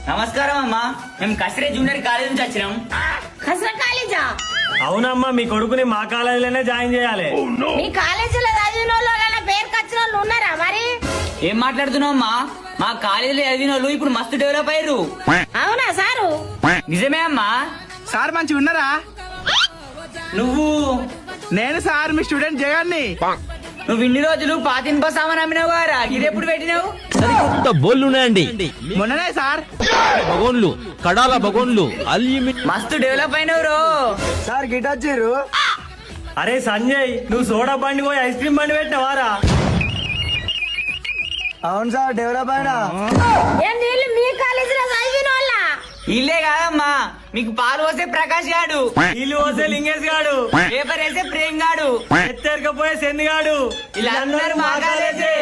నమస్కారం అమ్మా, మేము కసిరే జూనియర్ కాలేజ్ నుంచి వచ్చినాం. కసర కాలేజా? అవునమ్మా, మీ కొడుకుని మా కాలేజీలోనే జాయిన్ చేయాలి. మీ కాలేజీలో చదివిన వాళ్ళు పేరు వచ్చిన వాళ్ళు ఉన్నారా మరి? ఏం మాట్లాడుతున్నావు అమ్మా? మా కాలేజీలో చదివిన వాళ్ళు ఇప్పుడు మస్తు డెవలప్ అయ్యారు. అవునా సారు? నిజమే అమ్మా. సార్ మంచిగా ఉన్నారా? నువ్వు నేను సార్ మీ స్టూడెంట్ జగన్ని. నువ్వు ఇన్ని రోజులు పాతింప సామాన్ అమ్మినావు గారా, ఇదెప్పుడు పెట్టినావు? బోళ్ళున్నాయండి, మొన్ననే సార్ బగోన్లు, కడాల బగోన్లు, అల్యూమినియం. మస్తు డెవలప్ అయినవు. సార్ గిట్ వచ్చారు. అరే సంజయ్, నువ్వు సోడా బండి పోయి ఐస్ క్రీమ్ బండి పెట్టినవారా? అవును సార్ డెవలప్ అయినా. ఏం వీళ్ళు మీ కాలేజీలో చదివిన వాళ్ళ? ఇల్లే కాదమ్మా, మీకు పాలు పోసే ప్రకాష్ గాడు, ఇల్లు పోసే లింగేష్ గాడు, పేపర్ వేసే ప్రేమ్ గాడు, ఎత్తేరకపోయే సెంది గాడు, వీళ్ళందరూ మా కాలేజే.